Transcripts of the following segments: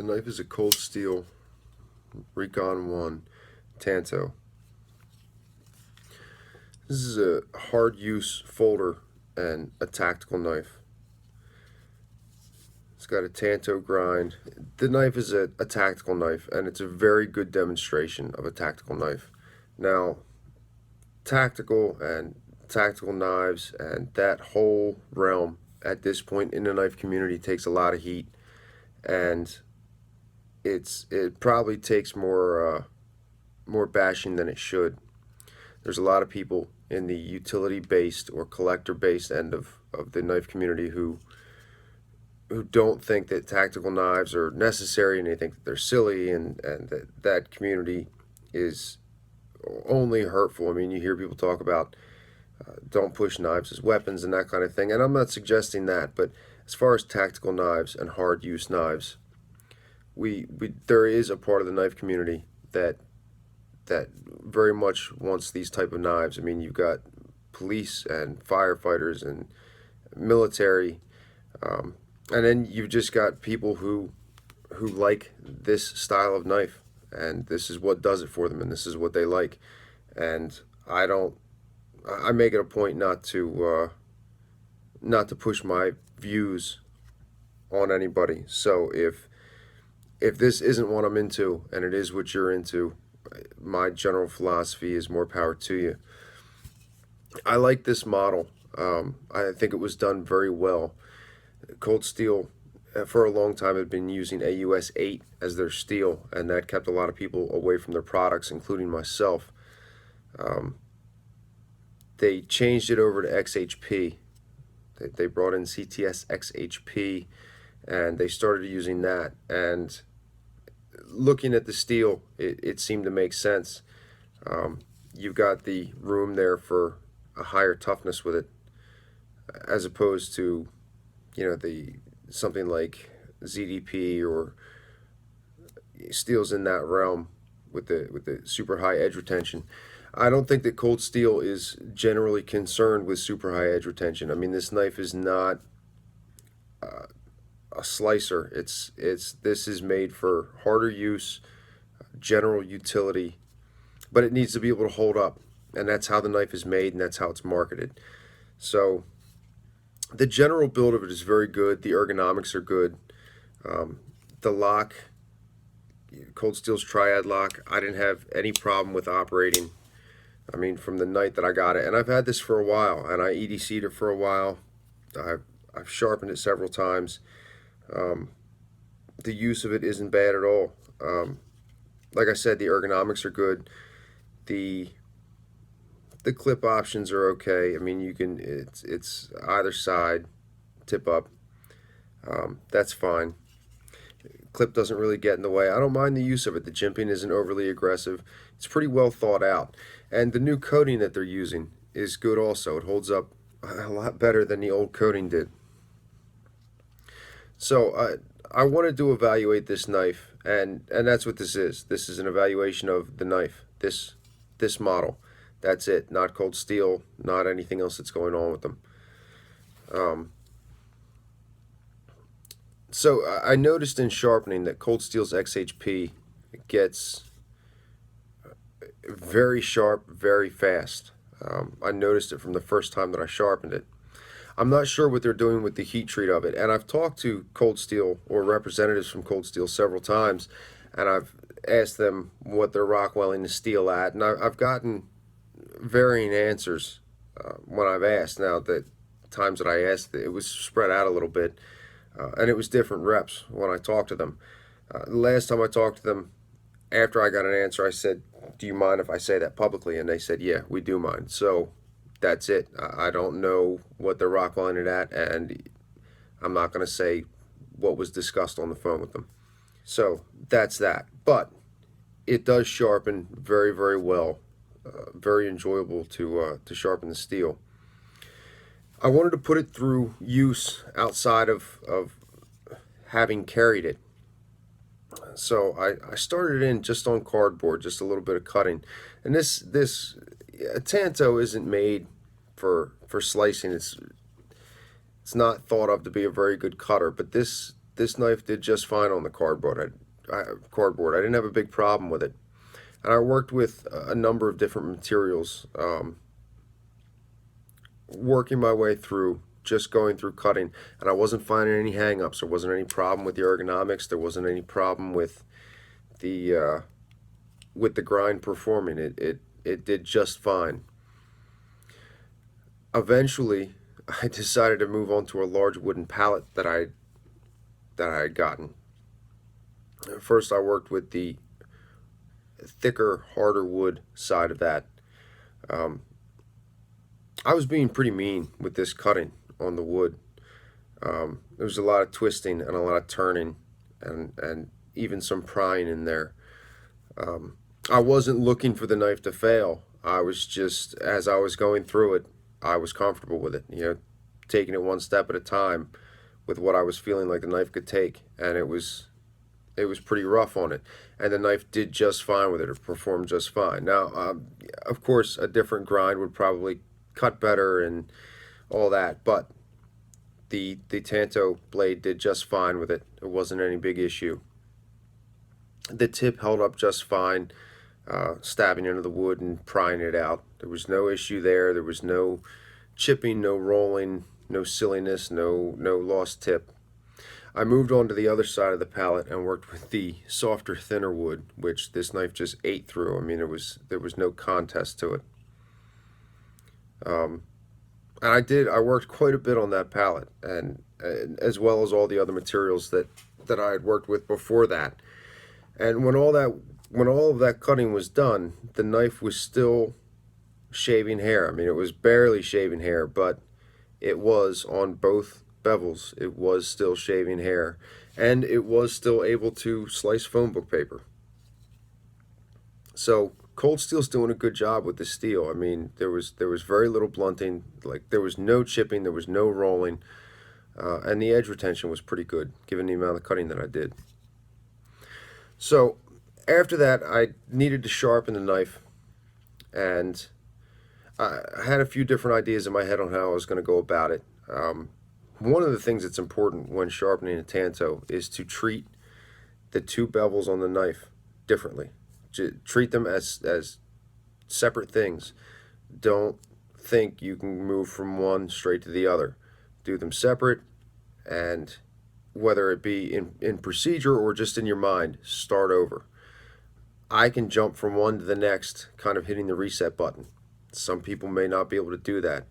The knife is a Cold Steel Recon 1 Tanto. This is a hard use folder and a tactical knife. It's got a Tanto grind. The knife is a tactical knife, and it's a very good demonstration of a tactical knife. Now, tactical knives and that whole realm at this point in the knife community takes a lot of heat, and it probably takes more bashing than it should. There's a lot of people in the utility-based or collector-based end of the knife community who don't think that tactical knives are necessary, and they think that they're silly, and that community is only hurtful. I mean, you hear people talk about don't push knives as weapons and that kind of thing, and I'm not suggesting that, but as far as tactical knives and hard use knives, there is a part of the knife community that very much wants these type of knives. I mean, you've got police and firefighters and military, and then you've just got people who like this style of knife, and this is what does it for them, and this is what they like. And I make it a point not to push my views on anybody. So if this isn't what I'm into and it is what you're into, my general philosophy is more power to you. I like this model. I think it was done very well. Cold Steel, for a long time, had been using AUS 8 as their steel, and that kept a lot of people away from their products, including myself. They changed it over to XHP. They brought in CTS-XHP, and they started using that. And looking at the steel, it seemed to make sense. You've got the room there for a higher toughness with it, as opposed to, something like ZDP or steels in that realm with the super high edge retention. I don't think that Cold Steel is generally concerned with super high edge retention. I mean, this knife is not a slicer. This is made for harder use, general utility, but it needs to be able to hold up, and that's how the knife is made, and that's how it's marketed. So the general build of it is very good. The ergonomics are good. The lock, Cold Steel's Triad lock, I didn't have any problem with operating. I mean, from the night that I got it, and I've had this for a while, and I EDC'd it for a while. I've sharpened it several times. The use of it isn't bad at all. Like I said, the ergonomics are good. The clip options are okay. I mean, it's either side tip up. That's fine. Clip doesn't really get in the way. I don't mind the use of it. The jimping isn't overly aggressive. It's pretty well thought out. And the new coating that they're using is good also. It holds up a lot better than the old coating did. So I wanted to evaluate this knife, and that's what this is. This is an evaluation of the knife, this model. That's it. Not Cold Steel, not anything else that's going on with them. So I noticed in sharpening that Cold Steel's XHP gets very sharp very fast. I noticed it from the first time that I sharpened it. I'm not sure what they're doing with the heat treat of it, and I've talked to Cold Steel or representatives from Cold Steel several times, and I've asked them what they're rockwelling the steel at, and I've gotten varying answers when I've asked. Now, the times that I asked, it was spread out a little bit, and it was different reps when I talked to them. The last time I talked to them, after I got an answer, I said, "Do you mind if I say that publicly?" And they said, "Yeah, we do mind." So that's it. I don't know what they're rockwelling it at, and I'm not going to say what was discussed on the phone with them. So that's that. But it does sharpen very, very well. Very enjoyable to sharpen the steel. I wanted to put it through use outside of having carried it. So I started in just on cardboard, just a little bit of cutting. And this Tanto isn't made for slicing. It's not thought of to be a very good cutter, but this this knife did just fine on the cardboard. I didn't have a big problem with it. And I worked with a number of different materials, working my way through, just going through cutting, and I wasn't finding any hang-ups. There wasn't any problem with the ergonomics. There wasn't any problem with the grind performing. It did just fine. Eventually, I decided to move on to a large wooden pallet that I had gotten. First, I worked with the thicker, harder wood side of that. I was being pretty mean with this cutting on the wood. There was a lot of twisting and a lot of turning, and even some prying in there. I wasn't looking for the knife to fail. I was just, as I was going through it, I was comfortable with it, taking it one step at a time with what I was feeling like the knife could take, and it was pretty rough on it, and the knife did just fine with it. It performed just fine. Now, of course, a different grind would probably cut better and all that, but the Tanto blade did just fine with it. It wasn't any big issue. The tip held up just fine, stabbing into the wood and prying it out. There was no issue there. There was no chipping, no rolling, no silliness, no lost tip. I moved on to the other side of the pallet and worked with the softer, thinner wood, which this knife just ate through. I mean, there was no contest to it. And I worked quite a bit on that pallet, and as well as all the other materials that I had worked with before that. And when all of that cutting was done, the knife was still shaving hair. I mean, it was barely shaving hair, but it was on both bevels. It was still shaving hair, and it was still able to slice phone book paper. So Cold Steel's doing a good job with the steel. I mean, there was very little blunting. Like, there was no chipping, there was no rolling, and the edge retention was pretty good given the amount of cutting that I did. So after that, I needed to sharpen the knife, and I had a few different ideas in my head on how I was going to go about it. One of the things that's important when sharpening a Tanto is to treat the two bevels on the knife differently. Treat them as separate things. Don't think you can move from one straight to the other. Do them separate, and whether it be in procedure or just in your mind, start over. I can jump from one to the next, kind of hitting the reset button. Some people may not be able to do that.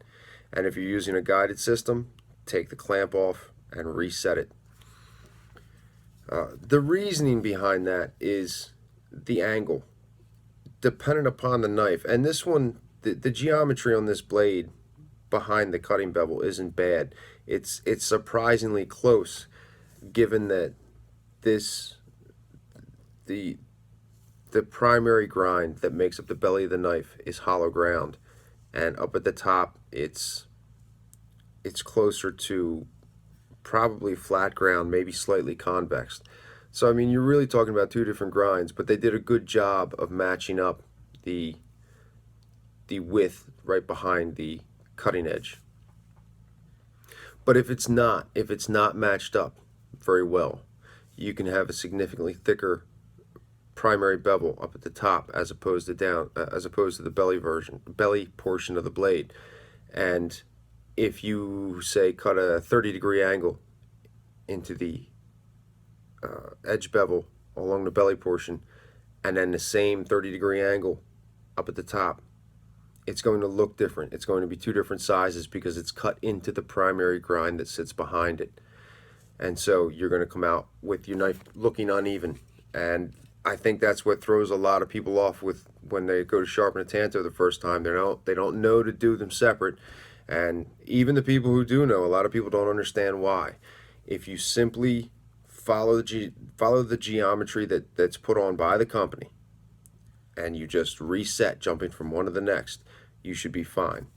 And if you're using a guided system, take the clamp off and reset it. The reasoning behind that is the angle, dependent upon the knife. And this one, the geometry on this blade behind the cutting bevel isn't bad. It's surprisingly close, given that the primary grind that makes up the belly of the knife is hollow ground, and up at the top it's closer to probably flat ground, maybe slightly convex. So I mean, you're really talking about two different grinds, but they did a good job of matching up the width right behind the cutting edge. But if it's not matched up very well, you can have a significantly thicker primary bevel up at the top as opposed to the belly portion of the blade. And if you say cut a 30-degree angle into the edge bevel along the belly portion, and then the same 30-degree angle up at the top, it's going to look different. It's going to be two different sizes because it's cut into the primary grind that sits behind it. And so you're going to come out with your knife looking uneven. And I think that's what throws a lot of people off with when they go to sharpen a Tanto the first time. They don't know to do them separate. And even the people who do know, a lot of people don't understand why. If you simply follow the geometry that's put on by the company, and you just reset, jumping from one to the next, you should be fine.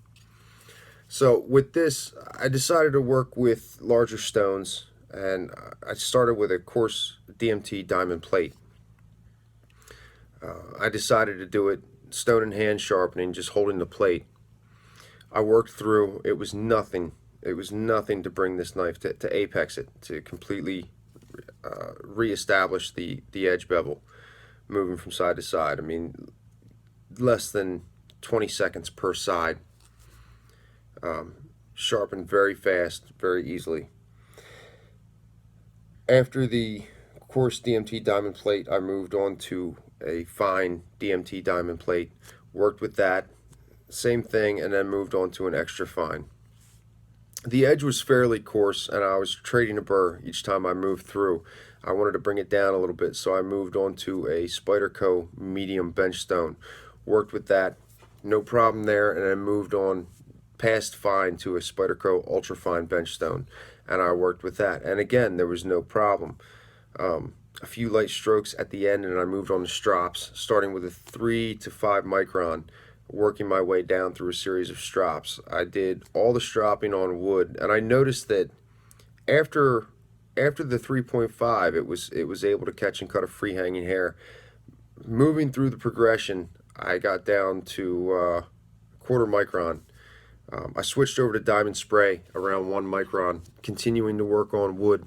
So with this, I decided to work with larger stones, and I started with a coarse DMT diamond plate. I decided to do it stone in hand sharpening, just holding the plate. I worked through, it was nothing to bring this knife to apex it, to completely reestablish the edge bevel, moving from side to side. I mean, less than 20 seconds per side. Sharpened very fast, very easily. After the coarse DMT diamond plate, I moved on to a fine DMT diamond plate, worked with that, same thing, and then moved on to an extra fine. The edge was fairly coarse, and I was trading a burr each time I moved through. I wanted to bring it down a little bit, so I moved on to a Spyderco medium bench stone, worked with that, no problem there, and then moved on past fine to a Spyderco ultra fine bench stone, and I worked with that, and again there was no problem. A few light strokes at the end, and I moved on to strops, starting with a 3 to 5 micron, working my way down through a series of strops. I did all the stropping on wood, and I noticed that after the 3.5, it was able to catch and cut a free hanging hair. Moving through the progression, I got down to quarter micron. I switched over to diamond spray around 1 micron, continuing to work on wood.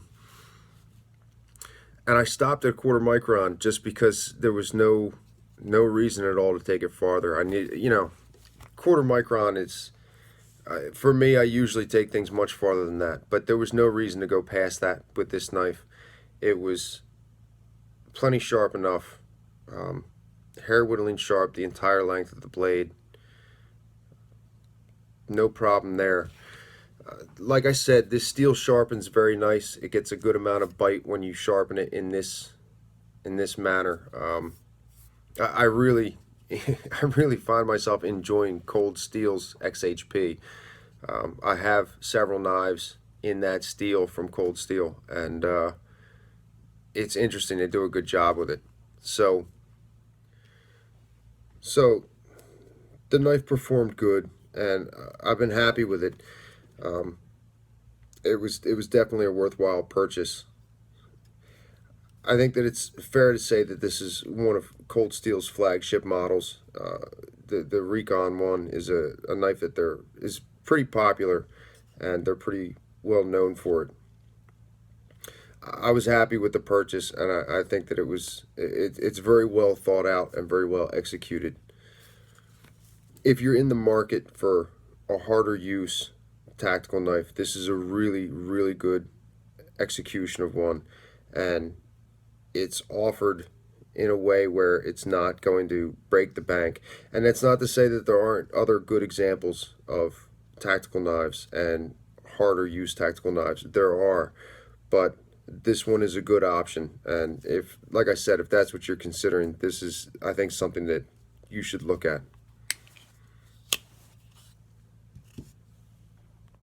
And I stopped at quarter micron just because there was no reason at all to take it farther. I need, quarter micron is, for me, I usually take things much farther than that, but there was no reason to go past that with this knife. It was plenty sharp enough, hair whittling sharp the entire length of the blade. No problem there. Like I said, this steel sharpens very nice. It gets a good amount of bite when you sharpen it in this manner. I really I really find myself enjoying Cold Steels XHP. I have several knives in that steel from Cold Steel, and it's interesting. They do a good job with it. So the knife performed good, and I've been happy with it. It was definitely a worthwhile purchase. I think that it's fair to say that this is one of Cold Steel's flagship models. The Recon one is a knife that is pretty popular, and they're pretty well known for it. I was happy with the purchase, and I think that it's very well thought out and very well executed. If you're in the market for a harder use tactical knife, this is a really, really good execution of one, and it's offered in a way where it's not going to break the bank. And that's not to say that there aren't other good examples of tactical knives and harder use tactical knives. There are, but this one is a good option. And if, like I said, if that's what you're considering, this is, I think, something that you should look at.